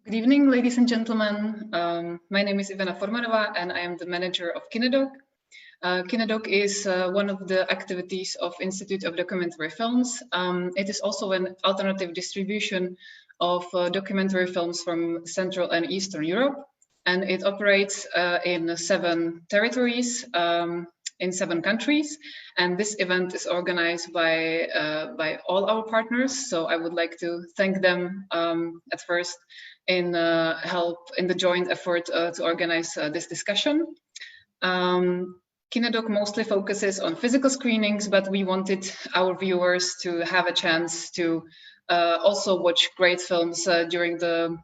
Good evening, ladies and gentlemen. My name is Ivana Formanova, and I am the manager of KineDok. KineDok is one of the activities of Institute of Documentary Films. It is also an alternative distribution of documentary films from Central and Eastern Europe, and it operates in 7 territories, in 7 countries. And this event is organized by all our partners. So I would like to thank them at first in help in the joint effort to organize this discussion. KineDok mostly focuses on physical screenings, but we wanted our viewers to have a chance to also watch great films during the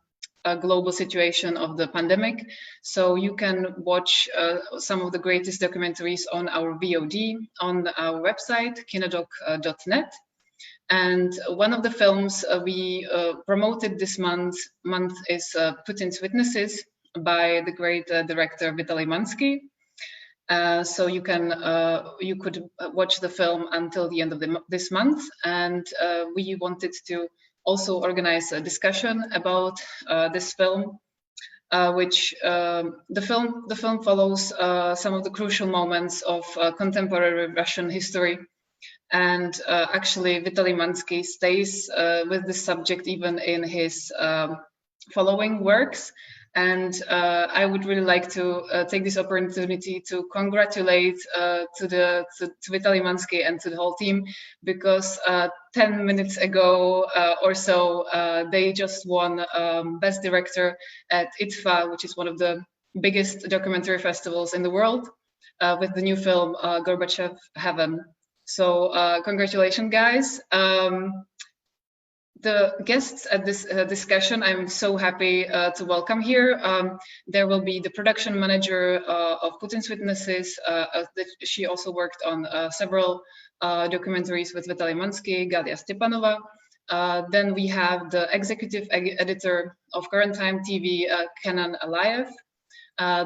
global situation of the pandemic. So you can watch some of the greatest documentaries on our VOD on our website, KineDok.net. And one of the films we promoted this month is Putin's Witnesses by the great director Vitaly Mansky. So you could watch the film until the end of this month, and we wanted to also organize a discussion about this film, which the film follows some of the crucial moments of contemporary Russian history. And actually, Vitaly Mansky stays with this subject even in his following works. And I would really like to take this opportunity to congratulate to Vitaly Mansky and to the whole team, because 10 minutes ago or so, they just won Best Director at ITFA, which is one of the biggest documentary festivals in the world, with the new film Gorbachev Heaven. So congratulations, guys. The guests at this discussion, I'm so happy to welcome here. There will be the production manager of Putin's Witnesses. She also worked on several documentaries with Vitaly Mansky, Galya Stepanova. Then we have the executive editor of Current Time TV, Kenan Aliyev.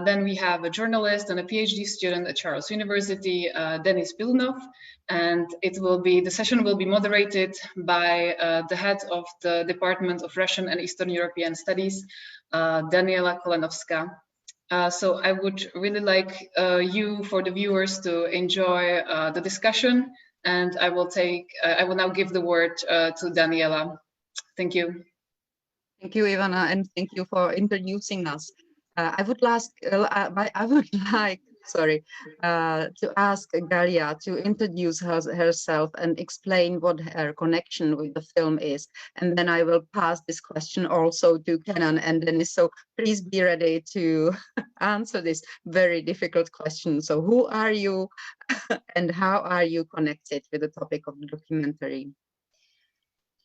Then we have a journalist and a PhD student at Charles University, Denis Bilunov, and the session will be moderated by the head of the Department of Russian and Eastern European Studies, Daniela Kolenovská. So I would really like you, for the viewers, to enjoy the discussion, and I will now give the word to Daniela. Thank you. Thank you, Ivana, and thank you for introducing us. I would like to ask Galya to introduce herself and explain what her connection with the film is. And then I will pass this question also to Kenan and Denis. So please be ready to answer this very difficult question. So who are you and how are you connected with the topic of the documentary?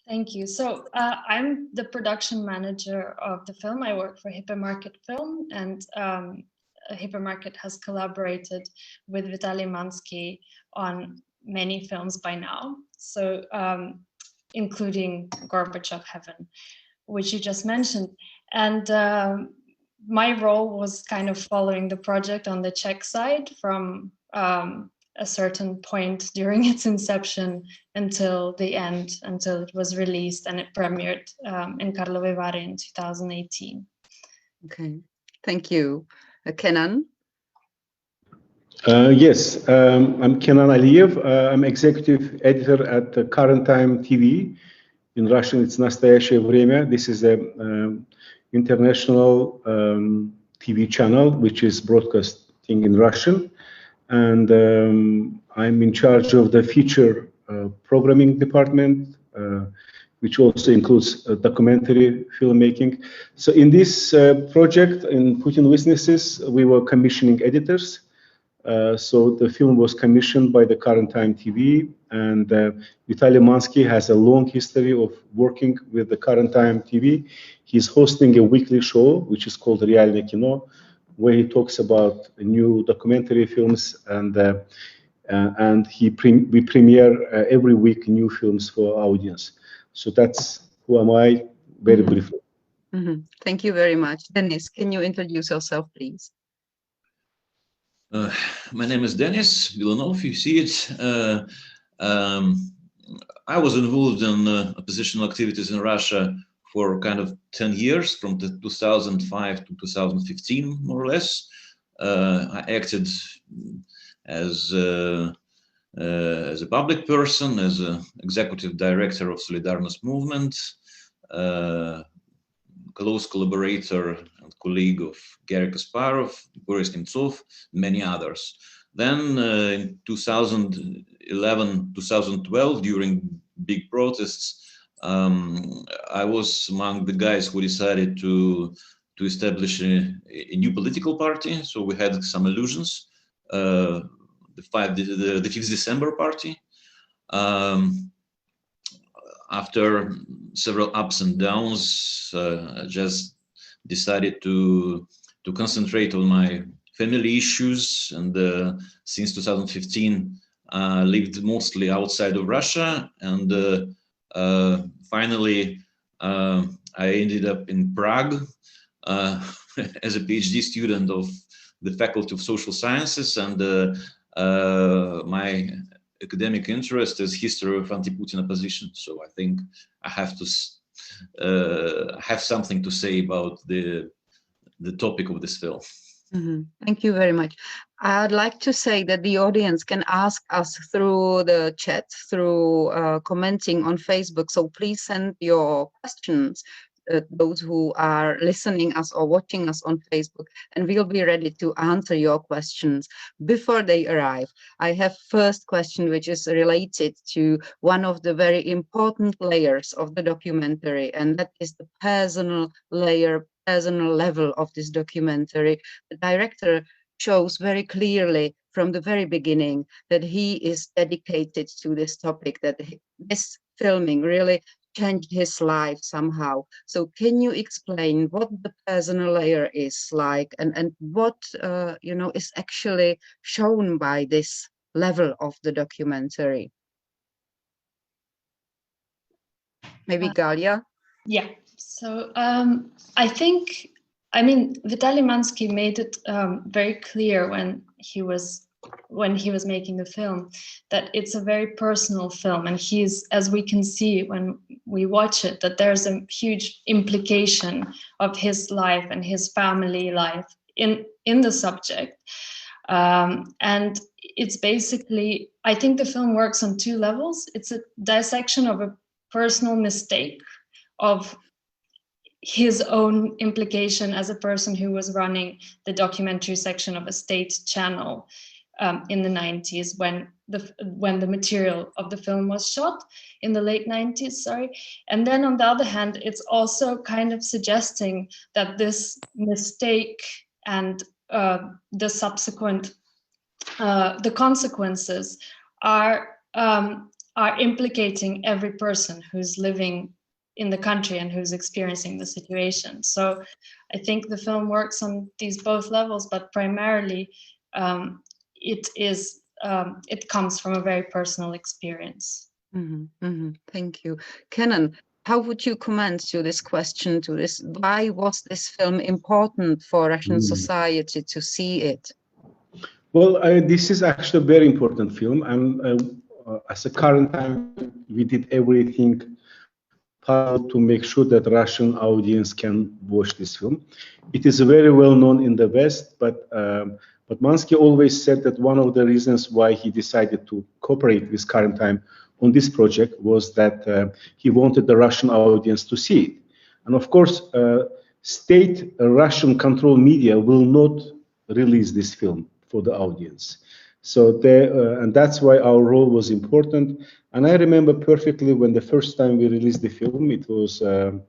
Thank you. So I'm the production manager of the film. I work for Hypermarket Film, and Hypermarket has collaborated with Vitaly Mansky on many films by now. So including Gorbachev Heaven, which you just mentioned. And my role was kind of following the project on the Czech side from a certain point during its inception until the end, until it was released and it premiered in Karlovy Vary in 2018. Okay, thank you. Kenan? Yes, I'm Kenan Aliyev. I'm executive editor at the Current Time TV. In Russian, it's Nastoящее время. This is a international TV channel which is broadcasting in Russian, and I'm in charge of the feature programming department, which also includes documentary filmmaking. So in this project, in Putin Witnesses, we were commissioning editors. So the film was commissioned by the Current Time TV, and Vitaly Mansky has a long history of working with the Current Time TV. He's hosting a weekly show, which is called Realne Kino, where he talks about new documentary films, and we premiere every week new films for our audience. So that's who am I, very briefly. Thank you very much. Denis, can you introduce yourself, please? My name is Denis Bilunov, you see it. I was involved in oppositional activities in Russia for kind of 10 years, from 2005 to 2015, more or less. I acted as a public person, as an executive director of Solidarność movement, close collaborator and colleague of Garry Kasparov, Boris Nemtsov, many others. Then in 2011, 2012, during big protests, I was among the guys who decided to establish a new political party. So we had some illusions, the 5th December party. After several ups and downs, I just decided to concentrate on my family issues, and since 2015 lived mostly outside of Russia, and finally I ended up in Prague as a PhD student of the Faculty of Social Sciences, and my academic interest is history of anti-Putin opposition. So I think I have to have something to say about the topic of this film. Thank you very much. I'd like to say that the audience can ask us through the chat, through commenting on Facebook. So please send your questions, those who are listening us or watching us on Facebook, and we'll be ready to answer your questions before they arrive. I have first question, which is related to one of the very important layers of the documentary, and that is the personal layer, personal level of this documentary. The director shows very clearly from the very beginning that he is dedicated to this topic, that this filming really changed his life somehow. So can you explain what the personal layer is like, and what is actually shown by this level of the documentary? Maybe Galya? Yeah, so I think, Vitaly Mansky made it very clear when he was making the film that it's a very personal film, and he's, as we can see when we watch it, that there's a huge implication of his life and his family life in the subject, and it's basically, I think the film works on two levels. It's a dissection of a personal mistake, of his own implication as a person who was running the documentary section of a state channel in the 90s when the material of the film was shot, in the late 90s, sorry. And then on the other hand, it's also kind of suggesting that this mistake and the subsequent the consequences are implicating every person who's living in the country and who's experiencing the situation. So I think the film works on these both levels, but primarily it comes from a very personal experience. Thank you. Kenan, how would you comment to this question, to this? Why was this film important for Russian society to see it? Well, this is actually a very important film, and as a Current Time, we did everything possible to make sure that Russian audience can watch this film. It is very well known in the West, but But Mansky always said that one of the reasons why he decided to cooperate with Current Time on this project was that he wanted the Russian audience to see it. And of course, state Russian controlled media will not release this film for the audience. So and that's why our role was important. And I remember perfectly when the first time we released the film, it was 2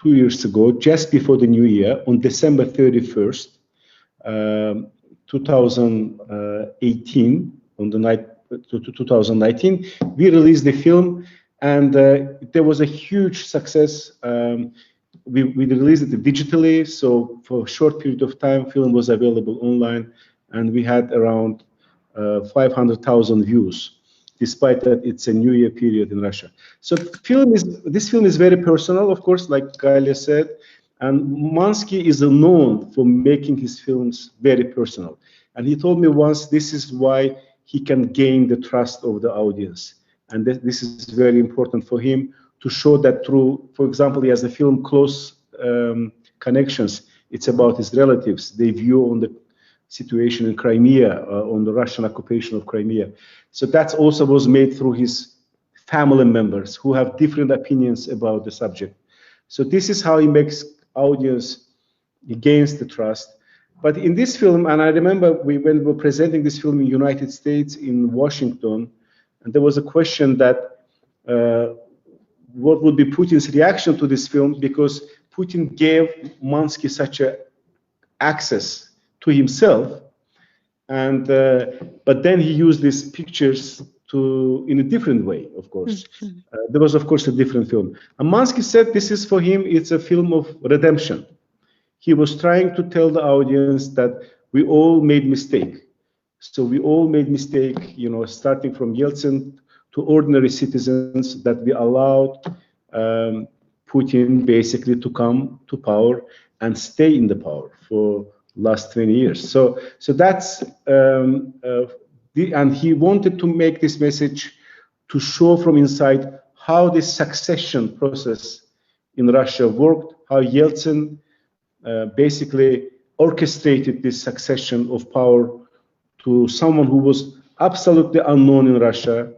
years ago, just before the new year, on December 31st, 2018, on the night to 2019, we released the film, and there was a huge success. We released it digitally, so for a short period of time, film was available online, and we had around 500,000 views, despite that it's a New Year period in Russia. So this film is very personal, of course, like Galya said, and Mansky is known for making his films very personal. And he told me once, this is why he can gain the trust of the audience. And this is very important for him to show that through, for example, he has a film, Close Connections. It's about his relatives. They view on the situation in Crimea, on the Russian occupation of Crimea. So that also was made through his family members who have different opinions about the subject. So this is how he makes audience, he gains the trust. But in this film, and I remember when we were presenting this film in the United States, in Washington, and there was a question that what would be Putin's reaction to this film, because Putin gave Mansky such a access to himself, and but then he used these pictures in a different way, of course. There was, of course, a different film. And Mansky said this is for him, it's a film of redemption. He was trying to tell the audience that we all made mistake. So we all made mistake, you know, starting from Yeltsin to ordinary citizens, that we allowed Putin basically to come to power and stay in the power for last 20 years. So that's and he wanted to make this message to show from inside how this succession process in Russia worked, how Yeltsin basically orchestrated this succession of power to someone who was absolutely unknown in Russia.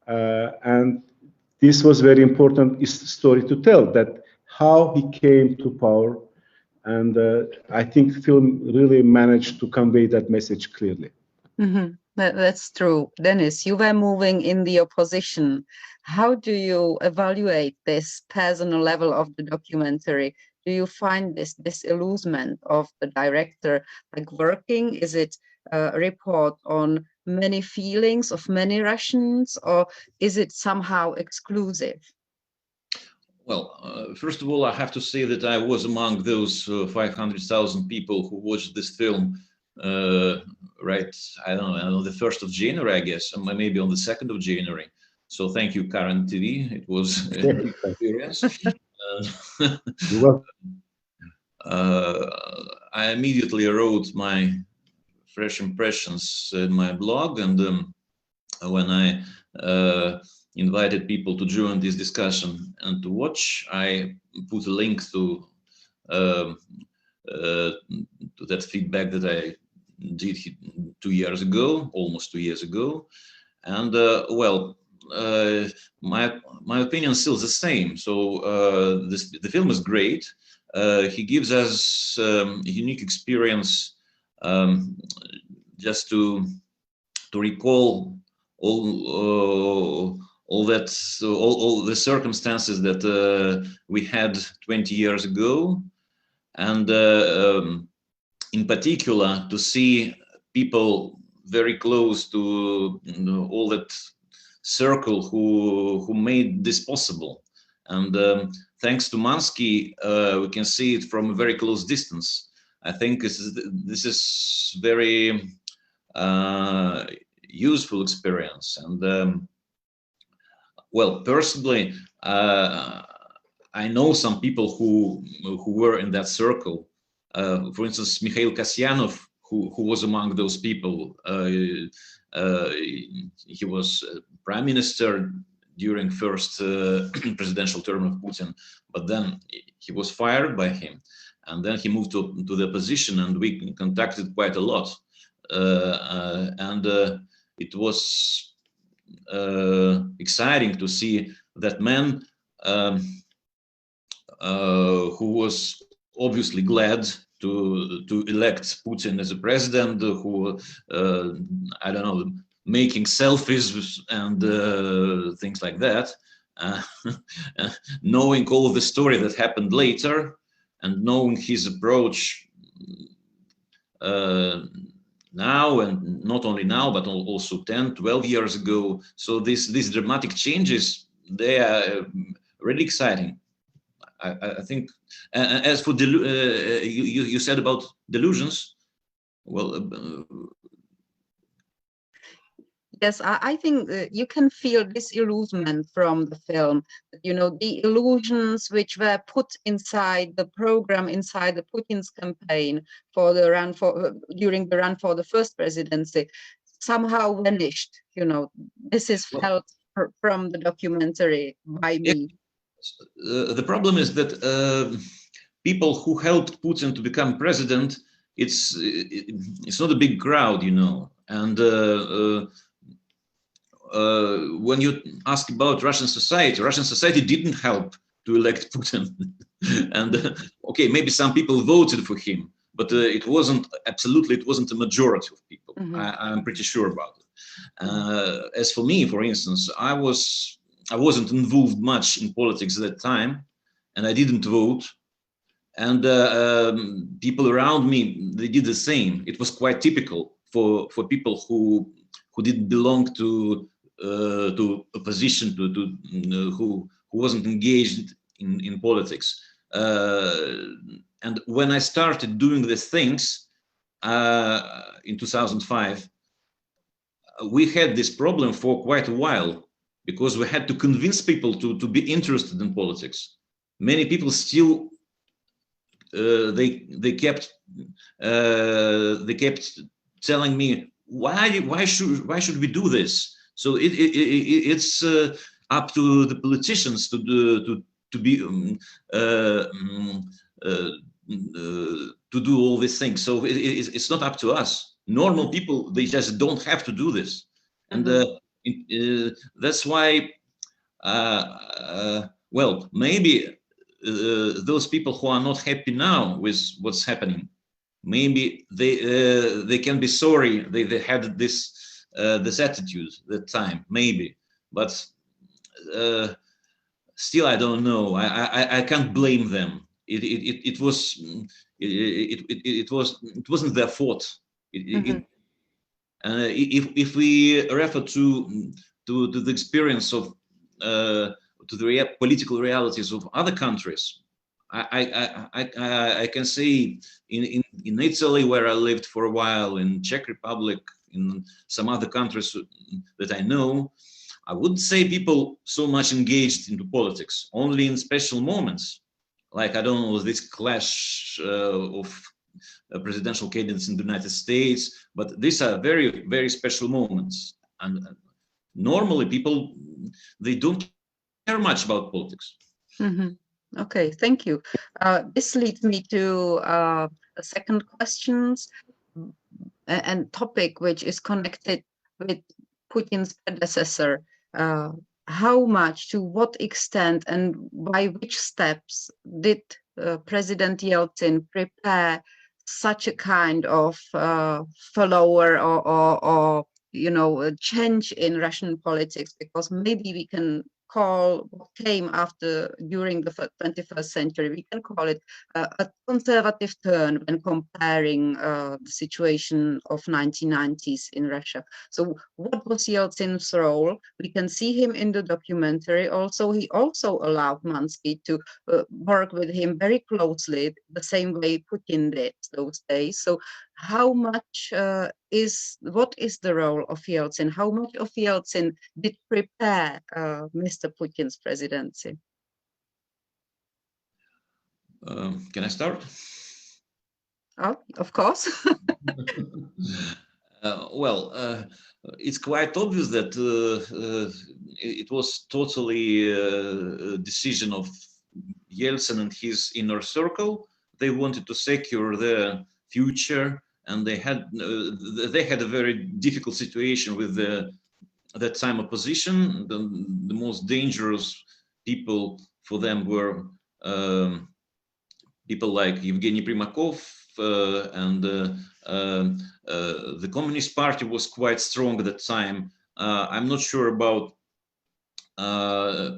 And this was very important story to tell, that how he came to power. And I think the film really managed to convey that message clearly. Mm-hmm. That's true. Denis, you were moving in the opposition. How do you evaluate this personal level of the documentary? Do you find this disillusionment of the director like working? Is it a report on many feelings of many Russians, or is it somehow exclusive? Well, first of all, I have to say that I was among those 500,000 people who watched this film, right, I don't know, the 1st of January, I guess, or maybe on the 2nd of January. So thank you, Current TV. It was an experience. I immediately wrote my fresh impressions in my blog, and when I invited people to join this discussion and to watch, I put a link to that feedback that I did 2 years ago, almost 2 years ago, and well, my opinion is still the same. So the film is great. He gives us a unique experience, just to recall all the circumstances that we had 20 years ago, and in particular to see people very close to all that circle who made this possible. And thanks to Mansky, we can see it from a very close distance. I think this is very useful experience. And well, personally, I know some people who were in that circle. For instance, Mikhail Kasyanov, who was among those people. He was prime minister during first presidential term of Putin, but then he was fired by him, and then he moved to the opposition, and we contacted quite a lot, and it was exciting to see that man who was obviously glad to elect Putin as a president, who I don't know, making selfies and things like that, knowing all of the story that happened later, and knowing his approach now, and not only now, but also 10, 12 years ago. So these dramatic changes, they are really exciting. I think. As for you said about delusions, well. Yes, I think you can feel disillusionment from the film. You know, the illusions which were put inside the program, inside the Putin's campaign for the run for during the run for the first presidency, somehow vanished. You know, this is felt from the documentary by me. The problem is that people who helped Putin to become president, it's not a big crowd, you know, and when you ask about Russian society didn't help to elect Putin, and okay, maybe some people voted for him, but it wasn't a majority of people. I'm pretty sure about it. As for me, for instance, I wasn't involved much in politics at that time, and I didn't vote. And people around me, they did the same. It was quite typical for people who didn't belong to opposition, who wasn't engaged in politics. And when I started doing these things in 2005, we had this problem for quite a while, because we had to convince people to be interested in politics. Many people still they kept telling me, why should we do this? So it's up to the politicians to do all these things. So it's not up to us. Normal people, they just don't have to do this, and that's why. Well, maybe those people who are not happy now with what's happening, maybe they can be sorry they had this attitude that time, maybe, but still I don't know. I can't blame them. It wasn't their fault. If we refer to the experience of to the political realities of other countries, I can say in Italy, where I lived for a while, in Czech Republic, in some other countries that I know, I wouldn't say people so much engaged into politics, only in special moments, like, I don't know, this clash of presidential candidates in the United States, but these are very, very special moments. And normally people, they don't care much about politics. Okay, thank you. This leads me to a second question and topic which is connected with Putin's predecessor. How much, to what extent, and by which steps did President Yeltsin prepare such a kind of follower or you know, a change in Russian politics? Because maybe we can call what came after during the 21st century, we can call it a conservative turn when comparing the situation of 1990s in Russia. So what was Yeltsin's role? We can see him in the documentary. Also, he also allowed Mansky to work with him very closely, the same way Putin did those days. So how much what is the role of Yeltsin? How much of Yeltsin did prepare Mr. Putin's presidency? Can I start? Oh, of course. It's quite obvious that it was totally a decision of Yeltsin and his inner circle. They wanted to secure their future, and they had a very difficult situation with that time opposition. The most dangerous people for them were people like Evgeny Primakov, and the Communist Party was quite strong at that time. I'm not sure about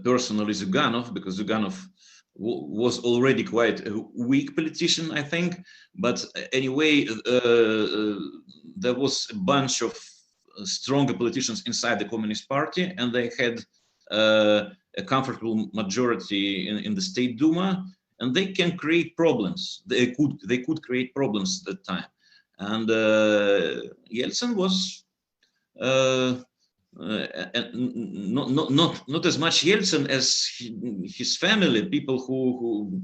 personally Zyuganov, because Zyuganov was already quite a weak politician, I think. But anyway, there was a bunch of stronger politicians inside the Communist Party, and they had a comfortable majority in the State Duma, and they can create problems. They could create problems at that time. And Yeltsin was not as much Yeltsin as his family, people who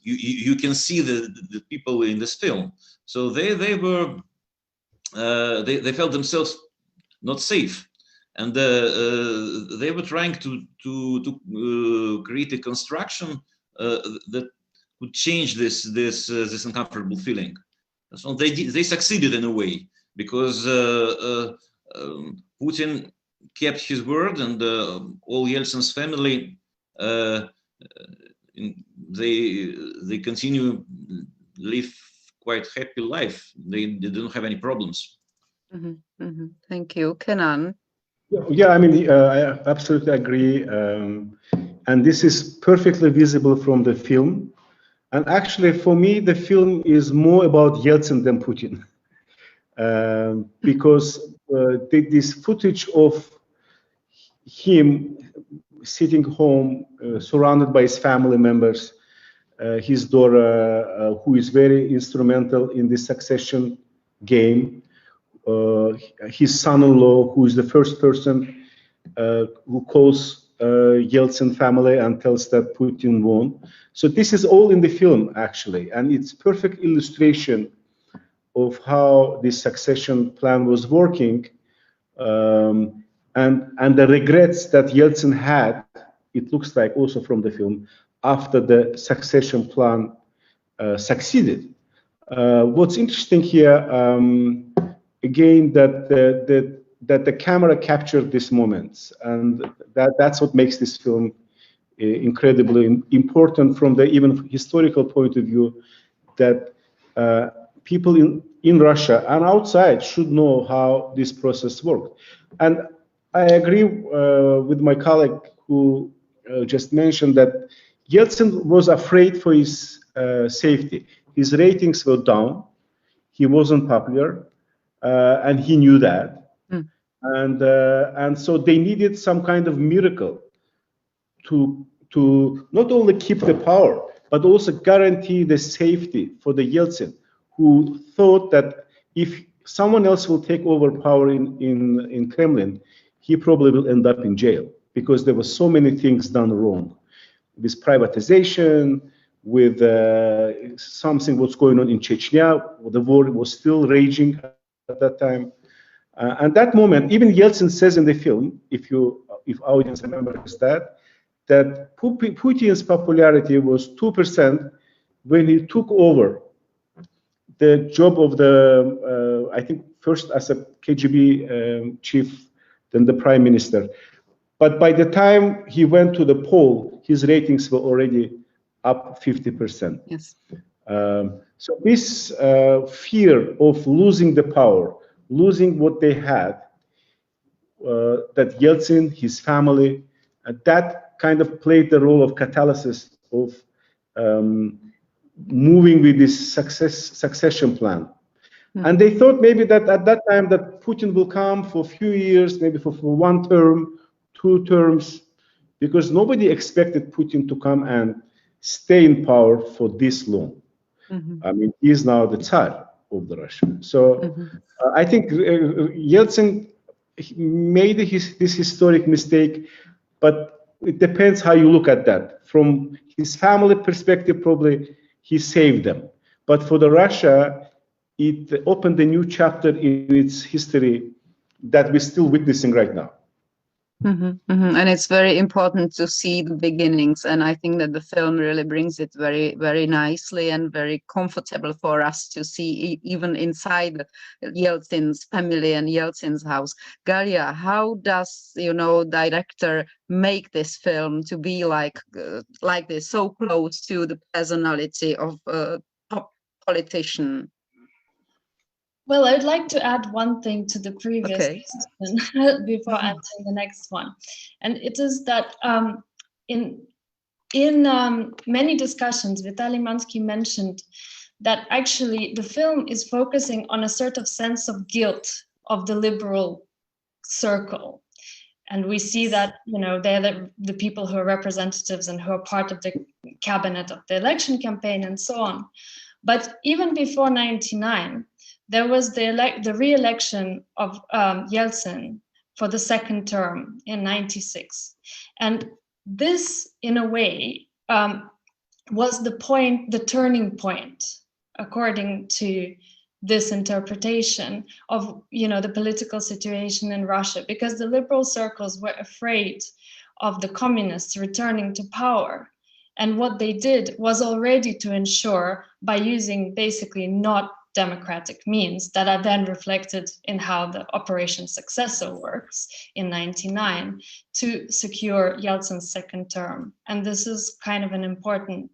you can see the people in this film. So they felt themselves not safe, and they were trying to create a construction that would change this uncomfortable feeling. So they succeeded in a way, because Putin kept his word, and all Yeltsin's family they continue live quite happy life. They don't have any problems. Mm-hmm, mm-hmm. Thank you, Kenan. Yeah, I mean, I absolutely agree, and this is perfectly visible from the film. And actually, for me, the film is more about Yeltsin than Putin, because this footage of him sitting home, surrounded by his family members, his daughter, who is very instrumental in the succession game, his son-in-law, who is the first person who calls Yeltsin family and tells that Putin won. So this is all in the film, actually, and it's perfect illustration of how this succession plan was working, and the regrets that Yeltsin had, it looks like also from the film, after the succession plan succeeded. What's interesting here, again, that the camera captured these moments, and that's what makes this film incredibly important from the even historical point of view, that people in Russia and outside should know how this process worked. And I agree with my colleague who just mentioned that Yeltsin was afraid for his safety. His ratings were down. He wasn't popular, and he knew that. And so they needed some kind of miracle to not only keep the power, but also guarantee the safety for the Yeltsin, who thought that if someone else will take over power in Kremlin, he probably will end up in jail, because there were so many things done wrong with privatization, with something what's going on in Chechnya. The war was still raging at that time. And that moment, even Yeltsin says in the film, if audience remembers that Putin's popularity was 2% when he took over the job of the, I think first as a KGB chief, then the prime minister. But by the time he went to the poll, his ratings were already up 50%. Yes. So this fear of losing the power, losing what they had, that Yeltsin, his family, that kind of played the role of catalysis of moving with this succession plan. And they thought maybe that at that time that Putin will come for a few years, maybe for 1 term, 2 terms, because nobody expected Putin to come and stay in power for this long. I mean, he is now the Tsar of the Russia. So I think Yeltsin made this historic mistake, but it depends how you look at that. From his family perspective, probably he saved them. But for the Russia, it opened a new chapter in its history that we're still witnessing right now. And it's very important to see the beginnings, and I think that the film really brings it very, very nicely and very comfortable for us to see, even inside Yeltsin's family and Yeltsin's house. Galya, how does director make this film to be like this, so close to the personality of a top politician? Well, I would like to add one thing to the previous question before answering the next one, and it is that in many discussions, Vitaly Mansky mentioned that actually the film is focusing on a sort of sense of guilt of the liberal circle, and we see that they're the people who are representatives and who are part of the cabinet of the election campaign and so on. But even before '99. There was the re-election of Yeltsin for the second term in '96. And this, in a way, was the turning point, according to this interpretation of the political situation in Russia, because the liberal circles were afraid of the communists returning to power. And what they did was already to ensure, by using basically not democratic means that are then reflected in how the Operation Successor works in '99, to secure Yeltsin's second term. And this is kind of an important,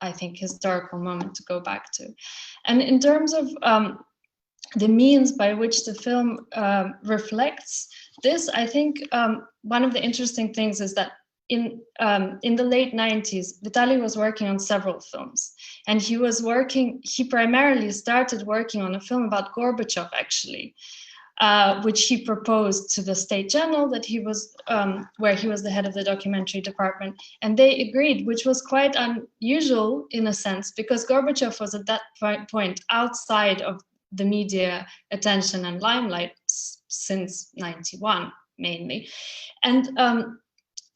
I think, historical moment to go back to. And in terms of the means by which the film reflects this, I think one of the interesting things is that in the late '90s, Vitaly was working on several films, and he primarily started working on a film about Gorbachev, actually, which he proposed to the State General that he was, where he was the head of the documentary department, and they agreed, which was quite unusual in a sense, because Gorbachev was at that point outside of the media attention and limelight since '91 mainly, and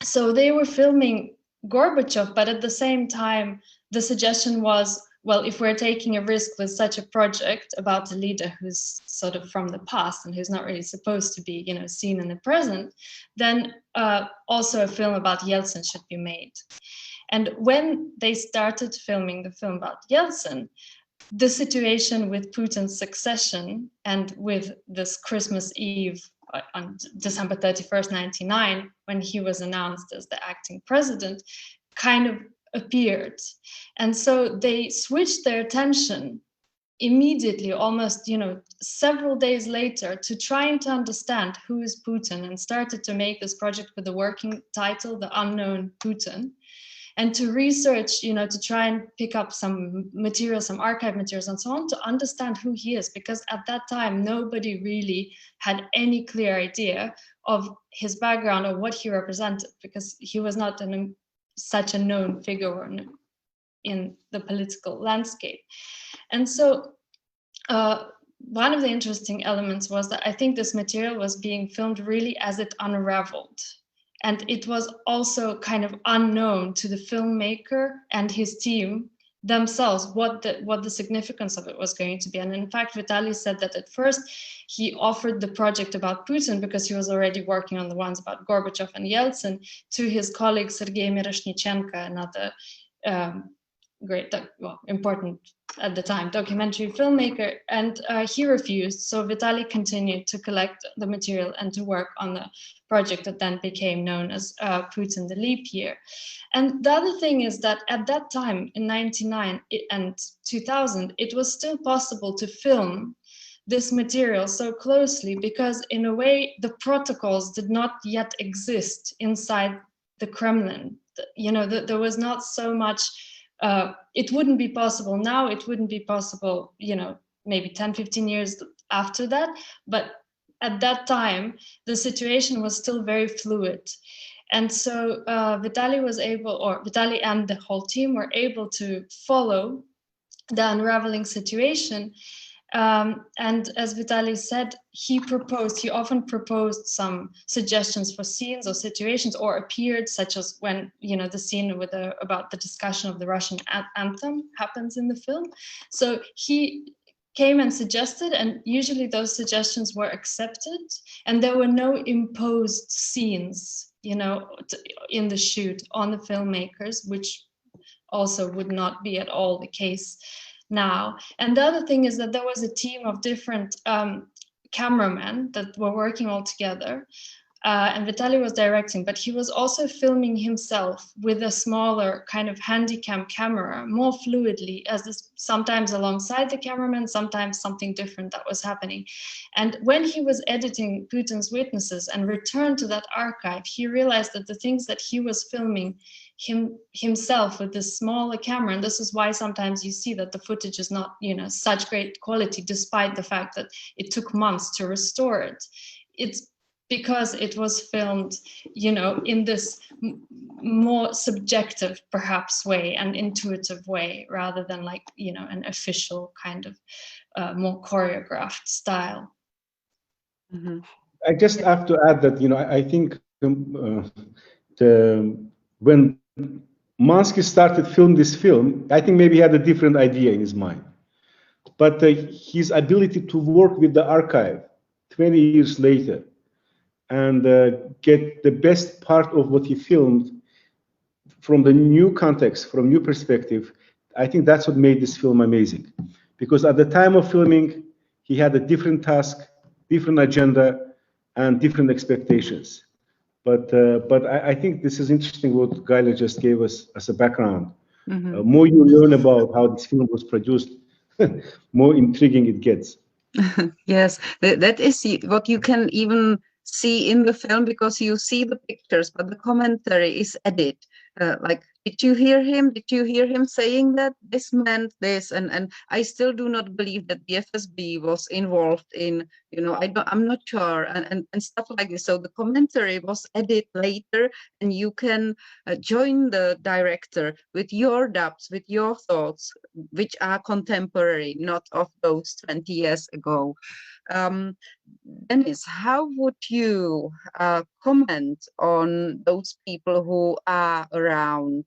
so they were filming Gorbachev, but at the same time, the suggestion was, well, if we're taking a risk with such a project about a leader who's sort of from the past and who's not really supposed to be, seen in the present, then also a film about Yeltsin should be made. And when they started filming the film about Yeltsin, the situation with Putin's succession and with this Christmas Eve on December 31st, '99, when he was announced as the acting president, kind of appeared. And so they switched their attention immediately, almost, several days later, to trying to understand who is Putin, and started to make this project with the working title, The Unknown Putin, and to research, to try and pick up some material, some archive materials and so on, to understand who he is, because at that time, nobody really had any clear idea of his background or what he represented, because he was not such a known figure in the political landscape. And so one of the interesting elements was that I think this material was being filmed really as it unraveled. And it was also kind of unknown to the filmmaker and his team themselves what the significance of it was going to be. And in fact, Vitaly said that at first he offered the project about Putin, because he was already working on the ones about Gorbachev and Yeltsin, to his colleague Sergei Miroshnichenko, another great, important at the time documentary filmmaker, and he refused. So Vitaly continued to collect the material and to work on the project that then became known as Putin the Leap Year. And the other thing is that at that time, in '99 and 2000, it was still possible to film this material so closely, because in a way the protocols did not yet exist inside the Kremlin. There was not so much. It wouldn't be possible now, it wouldn't be possible, maybe 10, 15 years after that. But at that time, the situation was still very fluid. And so Vitaly and the whole team were able to follow the unraveling situation. And as Vitaly said, he often proposed some suggestions for scenes or situations, or appeared, such as when, the scene about the discussion of the Russian anthem happens in the film. So he came and suggested, and usually those suggestions were accepted, and there were no imposed scenes, in the shoot on the filmmakers, which also would not be at all the case now. And the other thing is that there was a team of different cameramen that were working all together, and Vitaly was directing, but he was also filming himself with a smaller kind of handycam camera, more fluidly, sometimes alongside the cameraman, sometimes something different that was happening. And when he was editing Putin's Witnesses and returned to that archive, he realized that the things that he was filming himself with this smaller camera, and this is why sometimes you see that the footage is not, such great quality, despite the fact that it took months to restore it. It's because it was filmed, in this more subjective, perhaps, way, and intuitive way, rather than like, an official kind of more choreographed style. Mm-hmm. I just have to add that, I think when Mansky started filming this film, I think maybe he had a different idea in his mind. But his ability to work with the archive 20 years later and get the best part of what he filmed from the new context, from new perspective, I think that's what made this film amazing. Because at the time of filming, he had a different task, different agenda, and different expectations. But I think this is interesting what Galya just gave us as a background. Mm-hmm. More you learn about how this film was produced, more intriguing it gets. Yes, that is what you can even see in the film, because you see the pictures, but the commentary is added. Like, did you hear him? Did you hear him saying that this meant this? And I still do not believe that the FSB was involved in, I'm not sure, and stuff like this. So the commentary was added later, and you can join the director with your doubts, with your thoughts, which are contemporary, not of those 20 years ago. Denis, how would you comment on those people who are around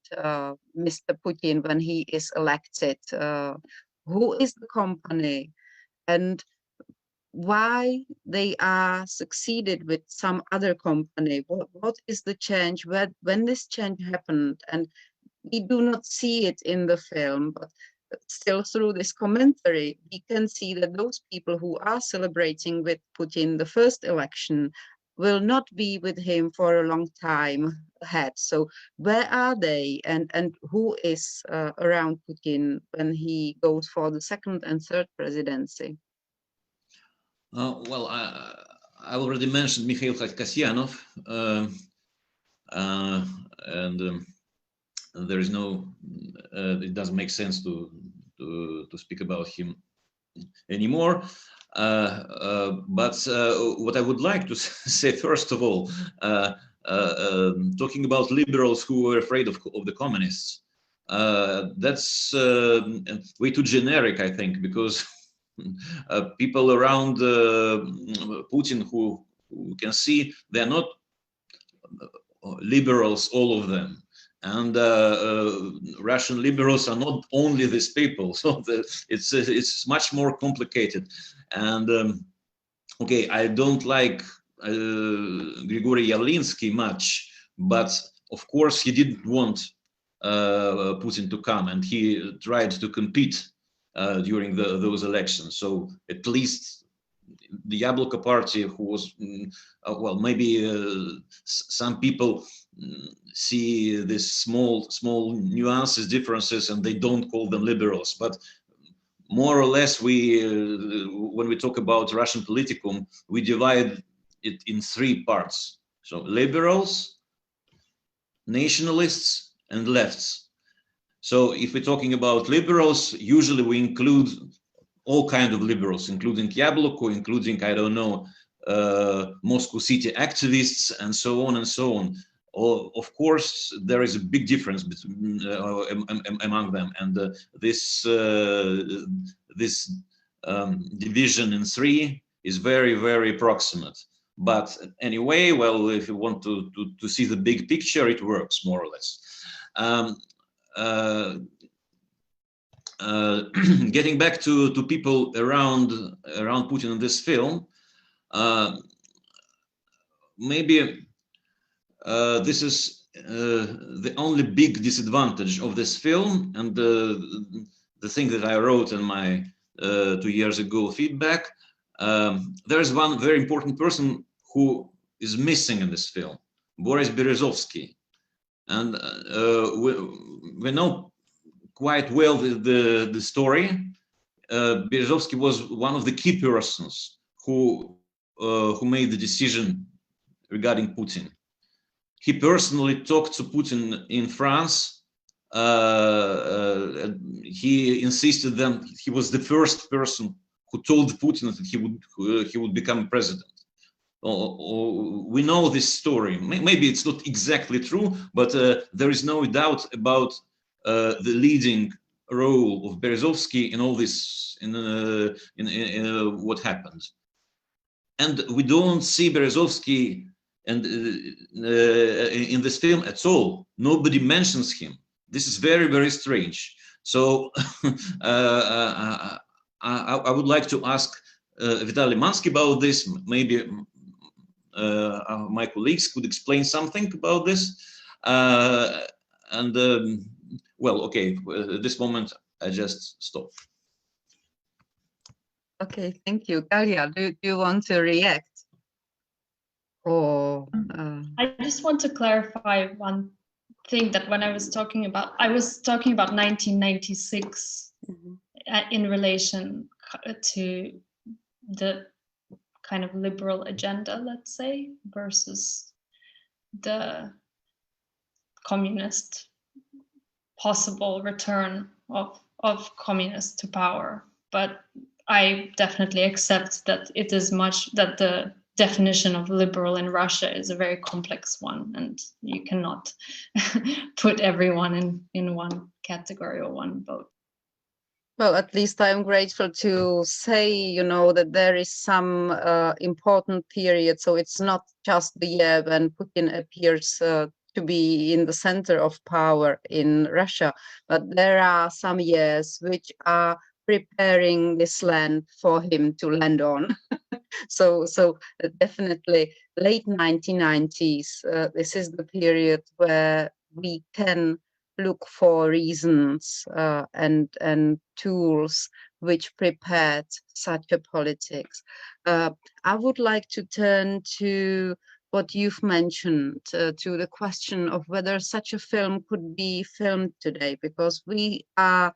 Mr. Putin when he is elected? Who is the company, and why they are succeeded with some other company? What is the change? When this change happened? And we do not see it in the film, but still through this commentary, we can see that those people who are celebrating with Putin the first election will not be with him for a long time ahead. So where are they, and who is around Putin when he goes for the second and third presidency? Well, I already mentioned Mikhail Kasyanov, and there is no, it doesn't make sense to speak about him anymore. But what I would like to say, first of all, talking about liberals who were afraid of the communists, that's way too generic, I think, because people around Putin who can see they're not liberals, all of them. And Russian liberals are not only these people, so it's much more complicated. And okay, I don't like Grigory Yeltsin much, but of course he didn't want Putin to come, and he tried to compete during those elections. So at least the Yabloko party, who was, well, maybe some people see these small nuances, differences, and they don't call them liberals. But more or less, when we talk about Russian politicum, we divide it in three parts. So liberals, nationalists, and lefts. So if we're talking about liberals, usually we include all kinds of liberals, including Yabloko, including, I don't know, Moscow City activists, and so on and so on. Of course, there is a big difference between, among them, and this division in three is very, very approximate. But anyway, well, if you want to see the big picture, it works more or less. Getting back to people around Putin in this film, maybe this is the only big disadvantage of this film, and the thing that I wrote in my 2 years ago feedback. There is one very important person who is missing in this film, Boris Berezovsky, and we know quite well the story. Berezovsky was one of the key persons who made the decision regarding Putin. He personally talked to Putin in France. He insisted that he was the first person who told Putin that he would become president. We know this story. Maybe it's not exactly true, but there is no doubt about the leading role of Berezovsky in all this, in what happened. And we don't see Berezovsky and in this film at all. Nobody mentions him. This is very, very strange. So I would like to ask Vitaly Mansky about this. Maybe my colleagues could explain something about this. Well, okay, at this moment, I just stop. Okay, thank you. Galya, do you want to react? Or I just want to clarify one thing, that when I was talking about 1996 in relation to the kind of liberal agenda, let's say, versus the communist possible return of communists to power. But I definitely accept that it is that the definition of liberal in Russia is a very complex one, and you cannot put everyone in one category or one boat. well, at least I'm grateful to say, that there is some important period. So it's not just the year when Putin appears to be in the center of power in Russia, but there are some years which are preparing this land for him to land on. So definitely late 1990s, this is the period where we can look for reasons and tools which prepared such a politics. I would like to turn to what you've mentioned, to the question of whether such a film could be filmed today, because we are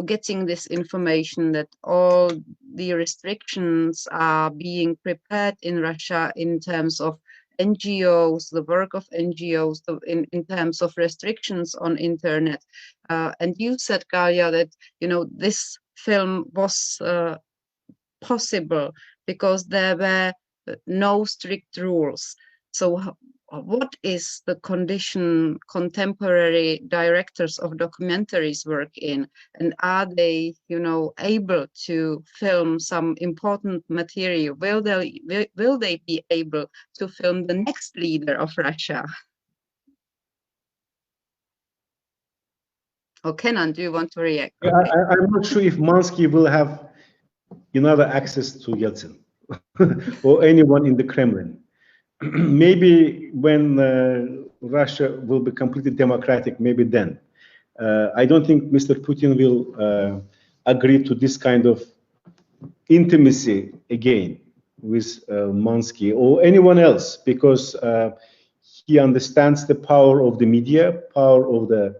getting this information that all the restrictions are being prepared in Russia in terms of NGOs, the work of NGOs, in terms of restrictions on internet. And you said, Galya, that this film was possible because there were no strict rules. So what is the condition contemporary directors of documentaries work in, and are they able to film some important material? Will they be able to film the next leader of Russia? Oh, Kenan, do you want to react? Yeah, I'm not sure if Mansky will have another access to Yeltsin or anyone in the Kremlin. Maybe when Russia will be completely democratic, maybe then. I don't think Mr. Putin will agree to this kind of intimacy again with Mansky or anyone else, because he understands the power of the media, power of the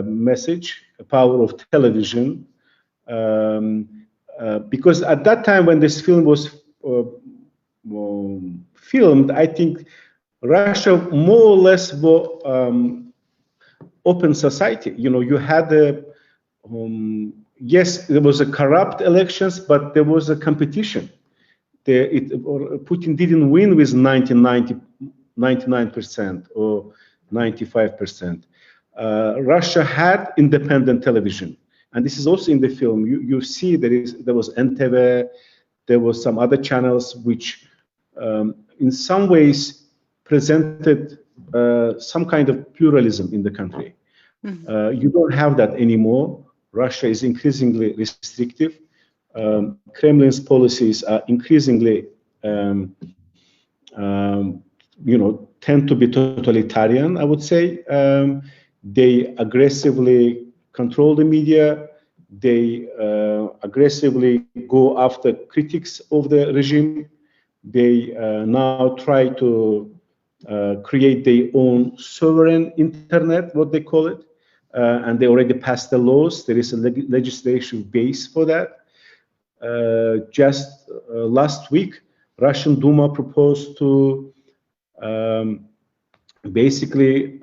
message, power of television. Because at that time when this film was filmed, I think Russia more or less was open society. You had yes, there was a corrupt elections, but there was a competition. Putin didn't win with 99% or 95%. Russia had independent television. And this is also in the film. You see there was NTV, there was some other channels which in some ways presented some kind of pluralism in the country. You don't have that anymore. Russia is increasingly restrictive. Kremlin's policies are increasingly, tend to be totalitarian, I would say. They aggressively control the media. They aggressively go after critics of the regime. They now try to create their own sovereign internet, what they call it. And they already passed the laws. There is a legislation base for that. Just last week, Russian Duma proposed to basically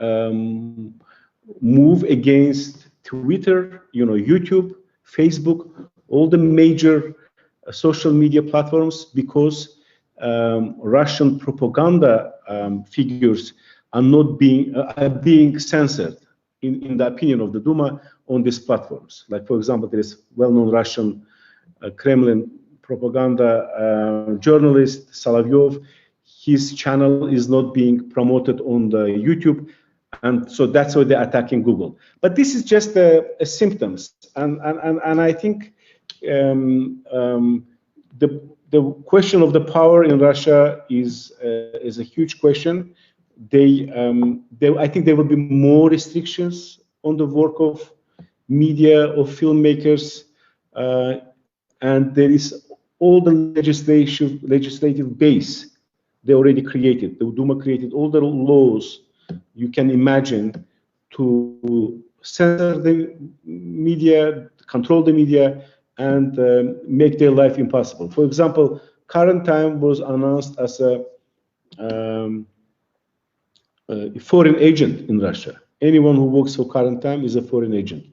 move against Twitter, YouTube, Facebook, all the major social media platforms, because Russian propaganda figures are not being censored, in the opinion of the Duma, on these platforms. Like, for example, there is well-known Russian Kremlin propaganda journalist Solovyov. His channel is not being promoted on the YouTube, and so that's why they're attacking Google. But this is just a symptoms, and I think the question of the power in Russia is a huge question. I think there will be more restrictions on the work of media, of filmmakers, and there is all the legislative base they already created. The Duma created all the laws you can imagine to censor the media, control the media, and make their life impossible. For example, Current Time was announced as a foreign agent in Russia. Anyone who works for Current Time is a foreign agent.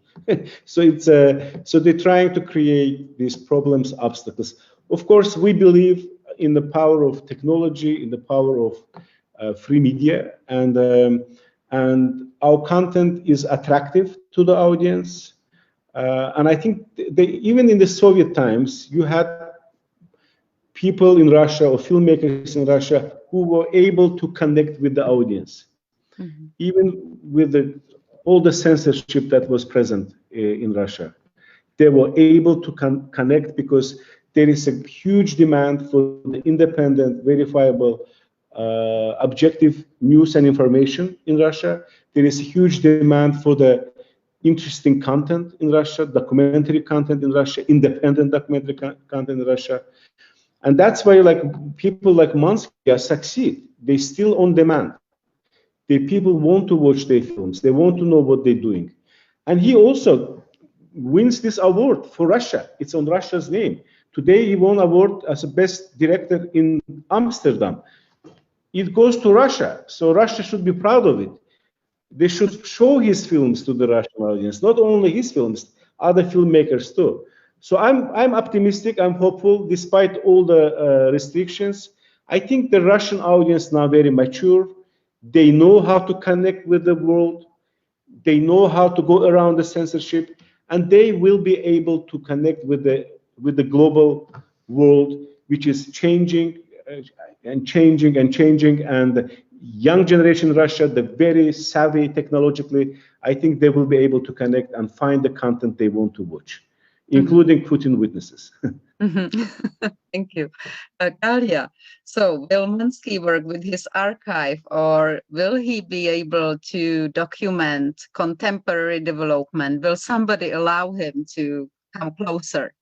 So it's so they're trying to create these problems, obstacles. Of course, we believe in the power of technology, in the power of free media, and our content is attractive to the audience. And I think even in the Soviet times, you had people in Russia or filmmakers in Russia who were able to connect with the audience, even with all the censorship that was present in Russia. They were able to connect because there is a huge demand for the independent, verifiable, objective news and information in Russia. There is a huge demand for the interesting content in Russia, documentary content in Russia, independent documentary content in Russia. And that's why people like Mansky succeed. They still on demand. The people want to watch their films. They want to know what they're doing. And he also wins this award for Russia. It's on Russia's name. Today he won award as a best director in Amsterdam. It goes to Russia, so Russia should be proud of it. They should show his films to the Russian audience, not only his films, other filmmakers too. So I'm optimistic, I'm hopeful, despite all the restrictions. I think the Russian audience now very mature. They know how to connect with the world. They know how to go around the censorship, and they will be able to connect with the global world, which is changing and changing and changing. And young generation in Russia, they're very savvy technologically. I think they will be able to connect and find the content they want to watch, including Putin witnesses. Thank you. Galya, so will Mansky work with his archive, or will he be able to document contemporary development? Will somebody allow him to come closer?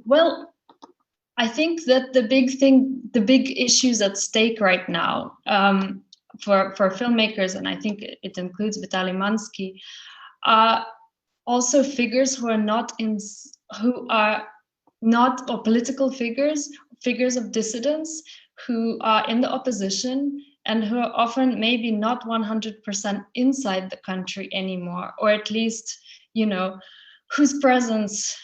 Well, I think that the big issues at stake right now for filmmakers, and I think it includes Vitaly Mansky, are also figures who are not or political figures of dissidents who are in the opposition and who are often maybe not 100% inside the country anymore, or at least, whose presence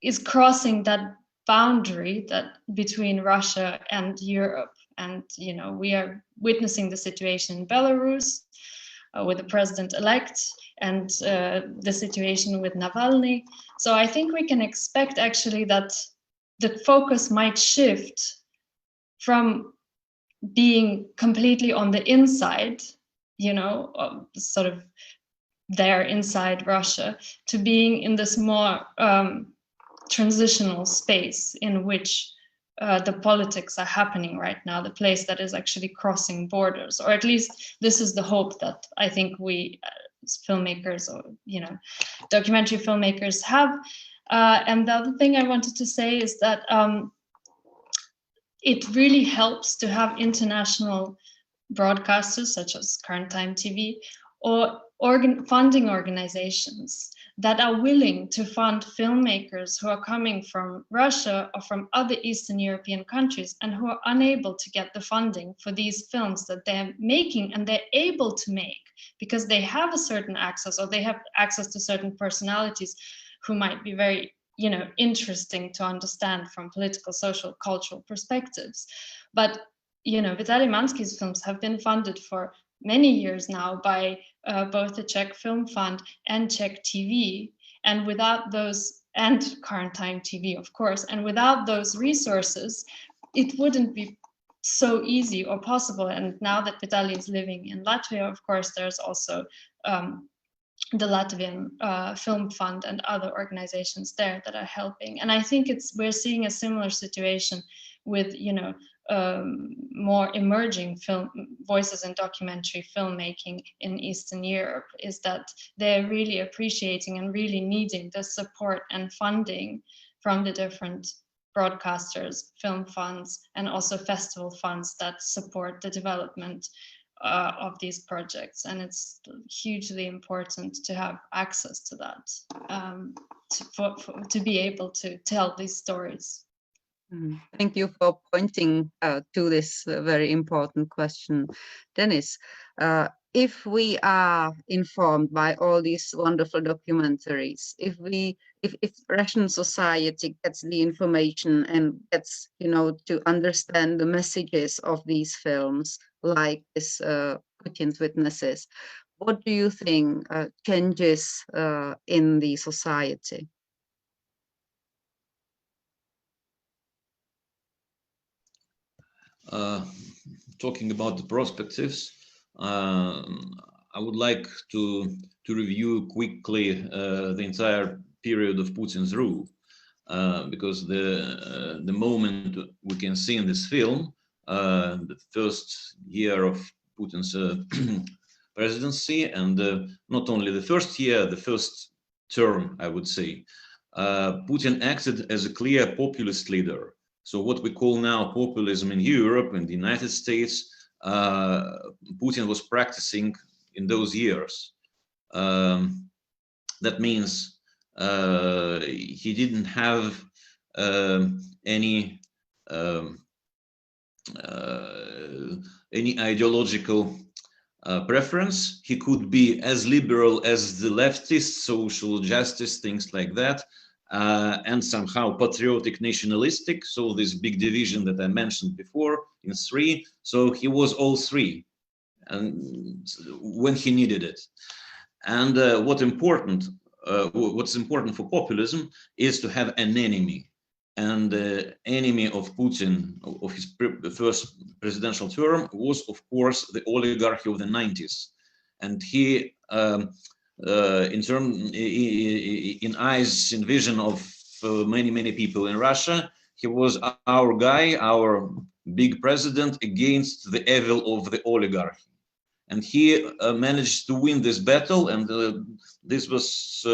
is crossing that boundary that between Russia and Europe. And we are witnessing the situation in Belarus. with the president-elect and the situation with Navalny. So I think we can expect actually that the focus might shift from being completely on the inside, you know, sort of there inside Russia, to being in this more transitional space in which the politics are happening right now, the place that is actually crossing borders, or at least this is the hope that I think we as filmmakers, or, you know, documentary filmmakers have. And the other thing I wanted to say is that it really helps to have international broadcasters such as Current Time TV or funding organizations that are willing to fund filmmakers who are coming from Russia or from other Eastern European countries and who are unable to get the funding for these films that they're making, and they're able to make because they have a certain access, or they have access to certain personalities who might be very, you know, interesting to understand from political, social, cultural perspectives. But, you know, Vitaly Mansky's films have been funded for many years now by both the Czech Film Fund and Czech TV. And without those, and Current Time TV, of course, and without those resources, it wouldn't be so easy or possible. And now that Vitaly is living in Latvia, of course, there's also the Latvian Film Fund and other organizations there that are helping. And I think we're seeing a similar situation with, you know, more emerging film voices in documentary filmmaking in Eastern Europe, is that they're really appreciating and really needing the support and funding from the different broadcasters, film funds, and also festival funds that support the development of these projects. And it's hugely important to have access to that, to be able to tell these stories. Thank you for pointing to this very important question, Denis. If we are informed by all these wonderful documentaries, if Russian society gets the information and gets, you know, to understand the messages of these films, like this Putin's Witnesses, what do you think changes in the society? Talking about the perspectives, I would like to review quickly the entire period of Putin's rule, because the moment we can see in this film, the first year of Putin's presidency, and not only the first year, the first term, I would say, Putin acted as a clear populist leader. So what we call now populism in Europe and the United States, Putin was practicing in those years. That means he didn't have any ideological preference. He could be as liberal as the leftists, social justice, things like that. And somehow patriotic, nationalistic, so this big division that I mentioned before in three. So he was all three, and when he needed it. And what's important for populism is to have an enemy. And the enemy of Putin, of his first presidential term, was of course the oligarchy of the 90s, and he. In vision of many people in Russia, he was our guy, our big president against the evil of the oligarchy, and he managed to win this battle. And this was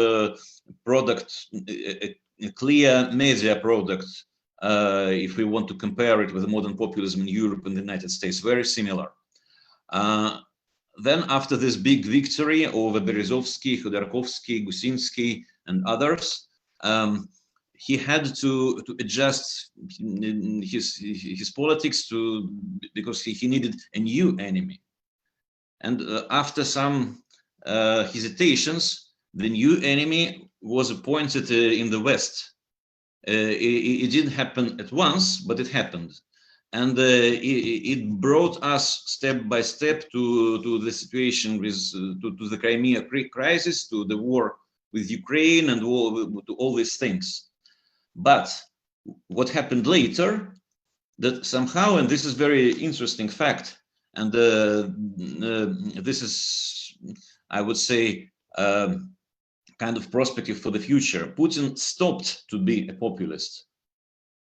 product, a clear media product. If we want to compare it with the modern populism in Europe and the United States, very similar. Then after this big victory over Berezovsky, Khodorkovsky, Gusinsky, and others, he had to adjust his politics because he needed a new enemy. And after some hesitations, the new enemy was appointed in the West. It didn't happen at once, but it happened. and it brought us step by step to the situation with to the Crimea crisis, to the war with Ukraine, and to all these things. But what happened later, that somehow, and this is very interesting fact, and this is, I would say, kind of perspective for the future. Putin stopped to be a populist.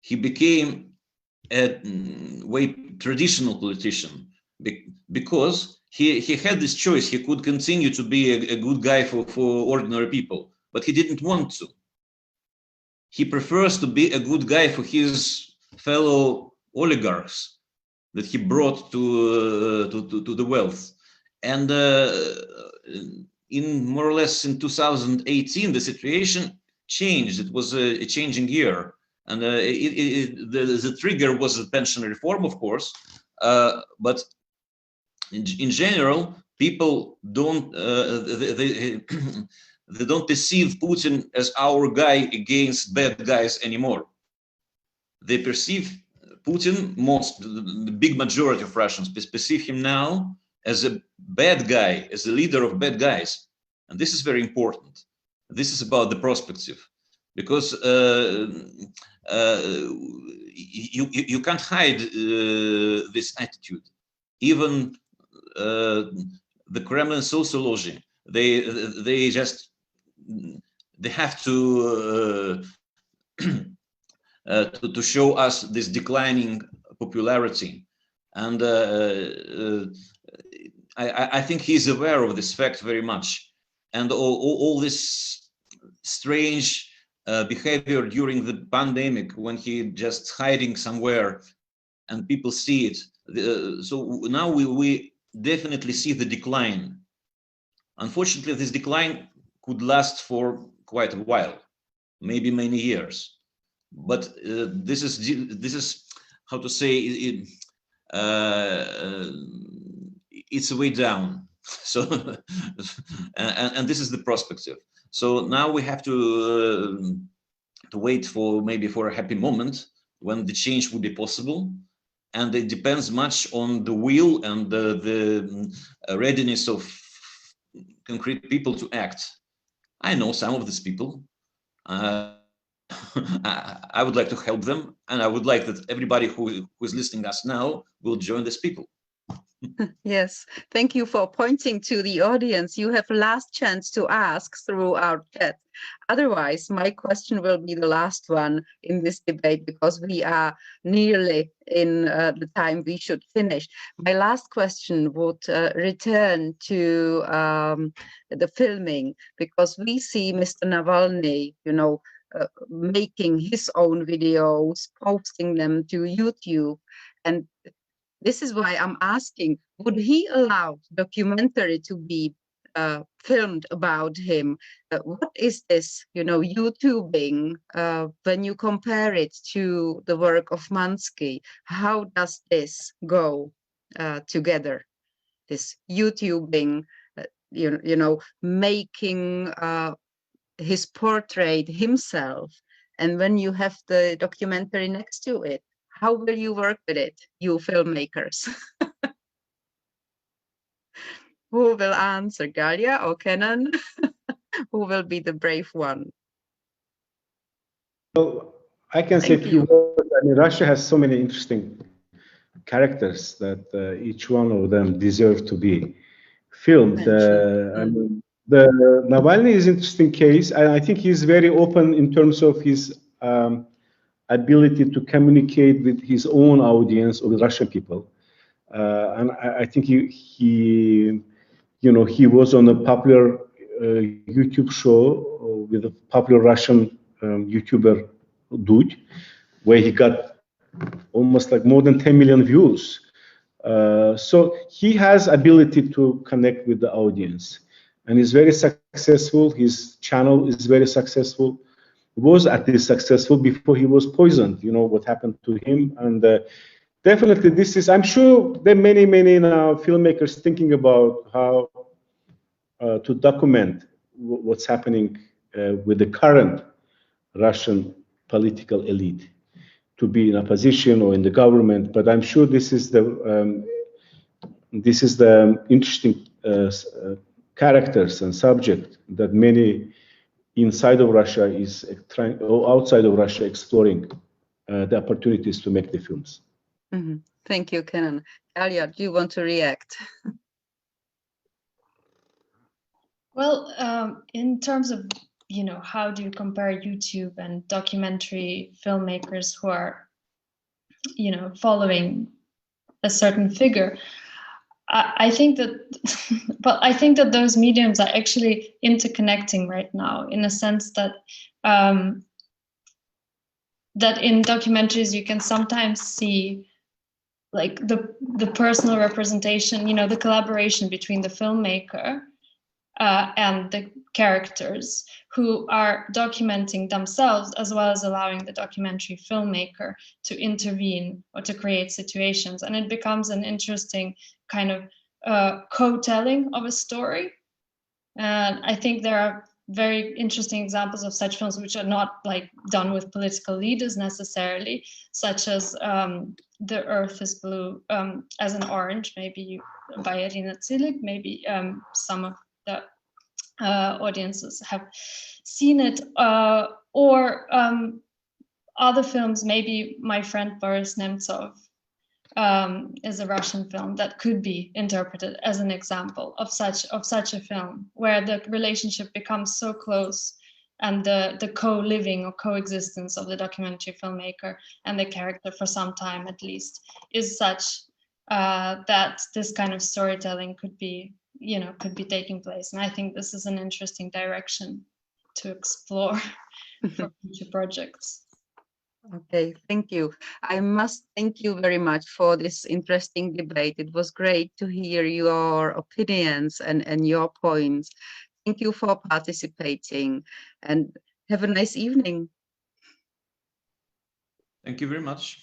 He became a way traditional politician because he had this choice. He could continue to be a good guy for ordinary people, but he didn't want to. He prefers to be a good guy for his fellow oligarchs that he brought to the wealth. And in more or less in 2018, the situation changed. It was a changing year. And the trigger was the pension reform, of course, but in general, people don't they don't perceive Putin as our guy against bad guys anymore. They perceive Putin, the big majority of Russians perceive him now as a bad guy, as a leader of bad guys, and this is very important. This is about the perspective. Because you can't hide this attitude. Even the Kremlin sociology, they have to show us this declining popularity, and I think he's aware of this fact very much, and all this strange behavior during the pandemic, when he just hiding somewhere and people see it. So now we definitely see the decline. Unfortunately, this decline could last for quite a while, maybe many years. But this is how to say it, it's a way down. So and this is the perspective. So now we have to wait for maybe for a happy moment when the change will be possible, and it depends much on the will and the readiness of concrete people to act. I know some of these people. I would like to help them, and I would like that everybody who is listening to us now will join these people. Yes, thank you for pointing to the audience. You have last chance to ask through our chat. Otherwise, my question will be the last one in this debate, because we are nearly in the time we should finish. My last question would return to the filming, because we see Mr. Navalny, making his own videos, posting them to YouTube, and this is why I'm asking, would he allow documentary to be filmed about him? What is this, YouTubing, when you compare it to the work of Mansky? How does this go together? This YouTubing, making his portrait himself, and when you have the documentary next to it, how will you work with it, you filmmakers? Who will answer, Galya or Kenan? Who will be the brave one? Well, I can say a few words. I mean, Russia has so many interesting characters that each one of them deserve to be filmed. I mean, the Navalny is an interesting case. I think he's very open in terms of his ability to communicate with his own audience or the Russian people, and I think he was on a popular YouTube show with a popular Russian YouTuber dude, where he got almost like more than 10 million views. So he has ability to connect with the audience, and he's very successful. His channel is very successful. Was at least successful before he was poisoned. You know what happened to him, and definitely this is. I'm sure there are many now filmmakers thinking about how to document what's happening with the current Russian political elite. to be in opposition or in the government. But I'm sure this is the interesting characters and subject that many inside of Russia is trying, or outside of Russia, exploring the opportunities to make the films. Mm-hmm. Thank you, Kenan. Galya, do you want to react? Well, in terms of, you know, how do you compare YouTube and documentary filmmakers who are, you know, following a certain figure, I think that, but I think that those mediums are actually interconnecting right now, in a sense that that in documentaries you can sometimes see like the personal representation, you know, the collaboration between the filmmaker and the characters who are documenting themselves, as well as allowing the documentary filmmaker to intervene or to create situations. And it becomes an interesting kind of co-telling of a story. And I think there are very interesting examples of such films which are not like done with political leaders necessarily, such as The Earth is Blue as an Orange, maybe by Irina Tsilik, maybe some of the audiences have seen it, or other films, maybe My Friend Boris Nemtsov is a Russian film that could be interpreted as an example of such a film, where the relationship becomes so close, and the co-living or coexistence of the documentary filmmaker and the character for some time at least is such that this kind of storytelling could be, you know, could be taking place. And I think this is an interesting direction to explore for future projects. Okay, thank you. I must thank you very much for this interesting debate. It was great to hear your opinions and your points. Thank you for participating, and have a nice evening. Thank you very much.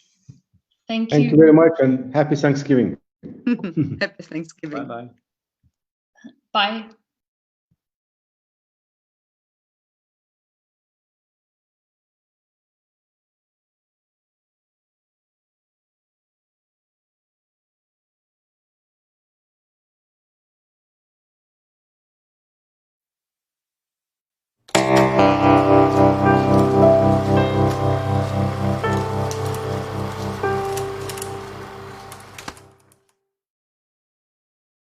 Thank Thank you very much, and happy Thanksgiving. Happy Thanksgiving. Bye-bye. Bye.